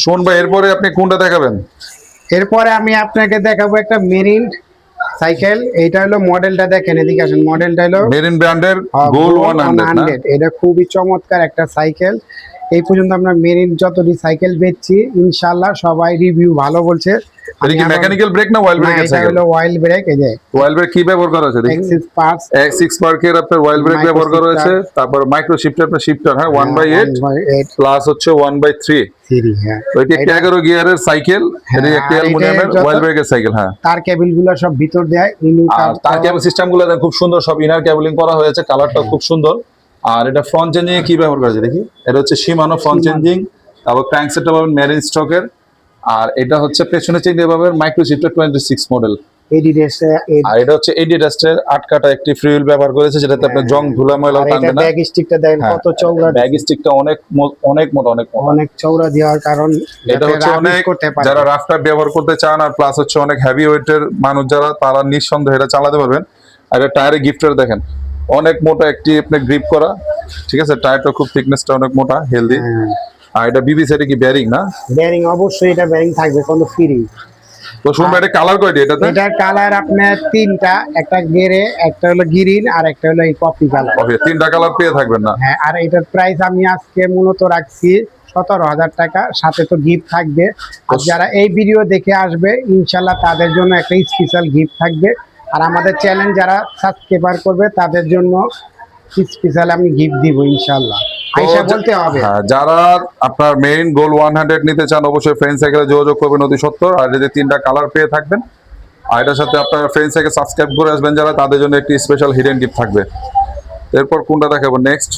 শোন ভাই, এরপরে আপনি কোনটা দেখাবেন? এরপরে আমি আপনাকে দেখাবো একটা মেরিন সাইকেল। এইটা হলো মডেলটা, দেখেন এদিকে আসেন, মডেলটা হলো মেরিন ব্র্যান্ডের গোল গোল 100 না? 100। এটা খুবই চমৎকার একটা সাইকেল। এই পর্যন্ত আমরা মেরিন যতটি সাইকেল বেচছি ইনশাআল্লাহ সবাই রিভিউ ভালো বলছে। এটা কি মেকানিক্যাল ব্রেক না অয়েল না, ব্রেকের এটা সাইকেল? হলো অয়েল ব্রেক। এই যে অয়েল ব্রেক কি ব্যবহার করা আছে দেখি। এক্সিস পার্টস, X6 পার্কের আপনার অয়েল ব্রেক Micro ব্যবহার করা shifter, হয়েছে, তারপর মাইক্রো শিফটার, আপনার শিফটার, হ্যাঁ 1/8 1/8 প্লাস হচ্ছে 1/3। সিরিজ। হ্যাঁ, তো এটি একটি 11 গিয়ারের সাইকেল, এটি একটি আর অ্যালুমিনিয়ামের এটার যত অয়েল ব্রেকের সাইকেল। হ্যাঁ, তার কেবল গুলো সব ভিতর দেয়। আর তার কেবল সিস্টেম গুলো খুব সুন্দর, সব ইনার কেবলিং করা হয়েছে, কালারটা খুব সুন্দর। আর এটা ফ্রন্ট চেঞ্জিং এ কি ব্যবহার করা আছে দেখি। এটা হচ্ছে Shimano ফ্রন্ট চেঞ্জিং, তারপর ক্র্যাঙ্কসেটটা পাবেন মেরিন স্টকের। আর এটা হচ্ছে পেছনে চেঞ্জ দিয়ে পাবেন মাইক্রো শিফটার 26 মডেল। আর এটা হচ্ছে এডিডাস্টের 8 কাটা একটি ফ্রিউল ব্যবহার করেছে, যেটাতে আপনার জং ধুলা ময়লা আর এটা টানবে না। ব্যাগ স্টিকটা দেখেন কত চওড়া। ব্যাগ স্টিকটা অনেক অনেক মোটা, অনেক মোটা। অনেক চওড়া দেওয়ার কারণ এটা হচ্ছে অনেক, যারা রাফটার ব্যবহার করতে চান আর প্লাস হচ্ছে অনেক হেভি ওয়েটের মানুষ যারা, তারা নিঃসন্দেহে এটা চালাতে পারবেন। আর এটা টায়ারে গিফটার দেখেন, অনেক মোটা একটি আপনি গ্রিপ করা, ঠিক আছে। টায়ারটা খুব থিকনেসটা অনেক মোটা, হেলদি। আর এটা বিবি সেটে কি বেয়ারিং না? বেয়ারিং, অবশ্যই এটা বেয়ারিং থাকবে, কোনো ফ্রি। তো শুনবে এটা কালার কয়টি এটাতে? এটার কালার আপনার তিনটা, একটা গেরে, একটা হলো গ্রিন, আর একটা হলো এই কফি কালার। ওকে, তিনটা কালার পেয়ে থাকবেন না? হ্যাঁ, আর এটার প্রাইস আমি আজকে মূলত রাখছি 17,000 টাকা, সাথে তো গিফট থাকবে। আর যারা এই ভিডিও দেখে আসবে ইনশাল্লাহ তাদের জন্য একটা স্পেশাল গিফট থাকবে। আর আমাদের চ্যানেল যারা সাবস্ক্রাইবার করবে তাদের জন্য স্পেশাল আমি গিফট দিব ইনশাল্লাহ। আইসা বলতে হবে। হ্যাঁ, যারা আপনার মেইন গোল 100 নিতে চান অবশ্যই ফ্রেন্ড সাইকেলে যোগাযোগ করবেন অতি সত্বর। আর যদি তিনটা কালার পেয়ে থাকবেন, আর এটার সাথে আপনার ফ্রেন্ড সাইকেল সাবস্ক্রাইব করে আসবেন যারা, তাদের জন্য একটি স্পেশাল হিডেন গিফট থাকবে। এরপর কোনটা দেখাবো নেক্সট?